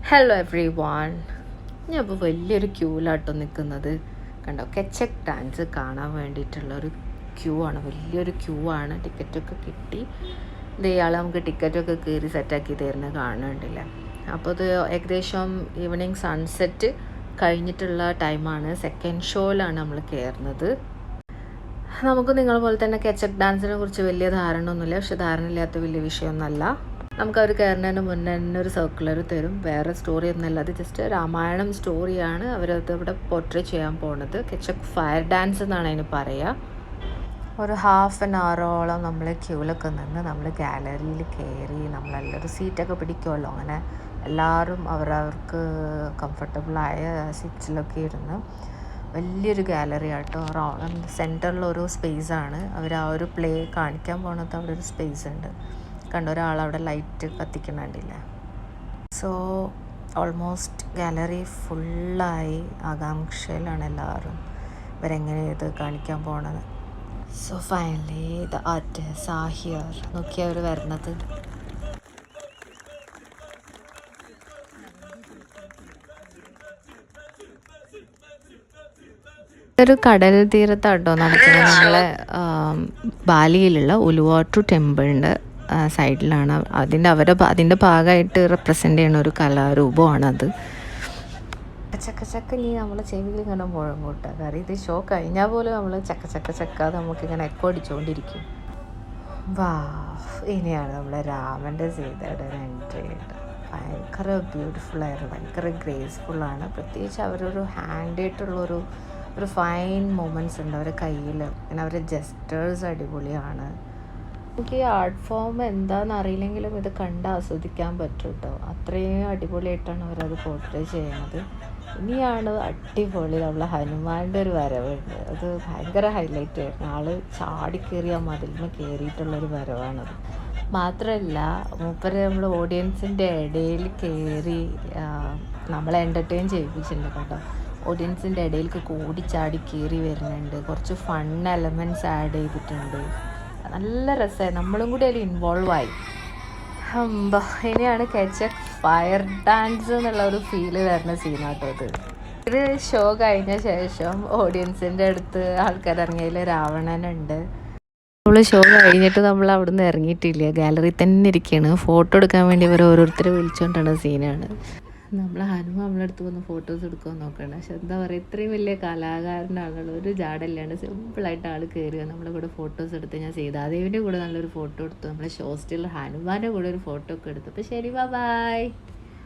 Hello every one. ഞാൻ ഇപ്പോൾ വലിയൊരു ക്യൂവിലാട്ടോ നിൽക്കുന്നത്. കണ്ടോ, കെച്ചക് ഡാൻസ് കാണാൻ വേണ്ടിയിട്ടുള്ളൊരു ക്യൂ ആണ്, വലിയൊരു ക്യൂ ആണ്. ടിക്കറ്റൊക്കെ കിട്ടി. ഇത് ഇയാൾ നമുക്ക് ടിക്കറ്റൊക്കെ കയറി സെറ്റാക്കി തരുന്നത് കാണുന്നുണ്ടില്ല. അപ്പോൾ ഇത് ഏകദേശം ഈവനിങ് സൺസെറ്റ് കഴിഞ്ഞിട്ടുള്ള ടൈമാണ്. സെക്കൻഡ് ഷോയിലാണ് നമ്മൾ കയറുന്നത്. നമുക്ക് നിങ്ങളെ പോലെ തന്നെ കെച്ചക് ഡാൻസിനെ കുറിച്ച് വലിയ ധാരണ ഒന്നുമില്ല, പക്ഷെ ധാരണ ഇല്ലാത്ത വലിയ വിഷയമൊന്നുമല്ല. നമുക്ക് അവർ കയറുന്നതിന് മുന്നേ തന്നെ ഒരു സർക്കുലർ തരും. വേറെ സ്റ്റോറി ഒന്നുമല്ല, അത് ജസ്റ്റ് രാമായണം സ്റ്റോറിയാണ് അവരത് ഇവിടെ പോർട്രേ ചെയ്യാൻ പോകുന്നത്. കെച്ചക് ഫയർ ഡാൻസ് എന്നാണ് അതിന് പറയുക. ഒരു ഹാഫ് ആൻ അവറോളം നമ്മൾ ക്യൂവിലൊക്കെ നിന്ന് നമ്മൾ ഗാലറിയിൽ കയറി. നമ്മളെല്ലാവരും സീറ്റൊക്കെ പിടിക്കുമല്ലോ, അങ്ങനെ എല്ലാവരും അവരവർക്ക് കംഫർട്ടബിളായ സീറ്റ്സിലൊക്കെ ഇരുന്ന്. വലിയൊരു ഗാലറി ആട്ടോ. സെൻറ്ററിലൊരു സ്പേസാണ് അവർ ആ ഒരു പ്ലേ കാണിക്കാൻ പോകുന്നത്. അവിടെ ഒരു സ്പേസ് ഉണ്ട്. കണ്ട ഒരാളവിടെ ലൈറ്റ് കത്തിക്കുന്നുണ്ടില്ല. സോ ഓൾമോസ്റ്റ് ഗാലറി ഫുള്ളായി. ആകാംക്ഷയിലാണ് എല്ലാവരും ഇവരെങ്ങനെ ഇത് കാണിക്കാൻ പോണത്. So finally the artist are here. നോക്കിയാൽ അവർ വരണത്. ഒരു കടൽ തീരത്താട്ടോ നടക്കുന്നത്. നമ്മളെ ബാലിയിലുള്ള ഉലുവാട്ടു ടെമ്പിളിൻ്റെ സൈഡിലാണ്. അതിൻ്റെ ഭാഗമായിട്ട് റെപ്രസെൻ്റ് ചെയ്യുന്ന ഒരു കലാരൂപമാണത്. ചക്ക നീ നമ്മളെ ചെവിയിൽ ഇങ്ങനെ മുഴങ്ങൂട്ട. കാരണം ഇത് ഷോ കഴിഞ്ഞാൽ പോലും നമ്മൾ ചക്ക നമുക്കിങ്ങനെ എക്കോ അടിച്ചുകൊണ്ടിരിക്കും. വാ, ഇനിയാണ് നമ്മളെ രാമൻ്റെ സീതയുടെ എൻട്രി. ഭയങ്കര ബ്യൂട്ടിഫുള്ളായിരുന്നു, ഭയങ്കര ഗ്രേസ്ഫുള്ളാണ്. പ്രത്യേകിച്ച് അവരൊരു ഹാൻഡായിട്ടുള്ളൊരു ഫൈൻ മൊമെൻറ്റ്സ് ഉണ്ട് അവരുടെ കയ്യിൽ. പിന്നെ അവരുടെ ജെസ്റ്റേഴ്സ് അടിപൊളിയാണ്. എനിക്ക് ഈ ആർട്ട് ഫോം എന്താണെന്ന് അറിയില്ലെങ്കിലും ഇത് കണ്ട് ആസ്വദിക്കാൻ പറ്റും കേട്ടോ. അത്രയും അടിപൊളിയായിട്ടാണ് അവരത് പോർട്രേ ചെയ്യുന്നത്. ഇനിയാണ് അടിപൊളി നമ്മളെ ഹനുമാൻ്റെ ഒരു വരവുണ്ട്. അത് ഭയങ്കര ഹൈലൈറ്റ് ആയിരുന്നു. ആൾ ചാടിക്കേറി ആ മതിലിന് കയറിയിട്ടുള്ളൊരു വരവാണത്. മാത്രമല്ല മൂപ്പര് നമ്മൾ ഓഡിയൻസിൻ്റെ ഇടയിൽ കയറി നമ്മളെ എൻ്റർടൈൻ ചെയ്യിപ്പിച്ചിട്ടുണ്ട് കേട്ടോ. ഓഡിയൻസിൻ്റെ ഇടയിലേക്ക് ഓടിച്ചാടി കയറി വരുന്നുണ്ട്. കുറച്ച് ഫൺ എലമെൻറ്റ്സ് ആഡ് ചെയ്തിട്ടുണ്ട്. നല്ല രസമായി. നമ്മളും കൂടി അതിൽ ഇൻവോൾവ് ആയി. ഇനിയാണ് കെച്ചക് ഫയർ ഡാൻസ് എന്നുള്ള ഒരു ഫീല് വരുന്ന സീനാട്ടോ ഇത് ഷോ കഴിഞ്ഞ ശേഷം ഓഡിയൻസിൻ്റെ അടുത്ത് ആൾക്കാർ ഇറങ്ങിയതിൽ രാവണനുണ്ട്. നമ്മൾ ഷോ കഴിഞ്ഞിട്ട് നമ്മൾ അവിടെ നിന്ന് ഇറങ്ങിയിട്ടില്ല, ഗാലറി തന്നെ ഇരിക്കുകയാണ്. ഫോട്ടോ എടുക്കാൻ വേണ്ടി ഇവർ ഓരോരുത്തരെ വിളിച്ചുകൊണ്ടാണ് സീനാണ്. നമ്മൾ ഹനുമാൻ നമ്മളടുത്ത് വന്ന് ഫോട്ടോസ് എടുക്കുമെന്ന് നോക്കണം. പക്ഷെ എന്താ പറയുക, ഇത്രയും വലിയ കലാകാരനാണുള്ള ഒരു ജാടല്ലാണ്ട് സിമ്പിളായിട്ട് ആൾ കയറുക. നമ്മുടെ കൂടെ ഫോട്ടോസ് എടുത്ത് ഞാൻ സീതാദേവിൻ്റെ കൂടെ നല്ലൊരു ഫോട്ടോ എടുത്തു. നമ്മളെ ഷോ സ്റ്റിൽ ഹനുമാൻ്റെ കൂടെ ഒരു ഫോട്ടോ ഒക്കെ എടുത്തു. അപ്പോൾ ശരി, ബൈ.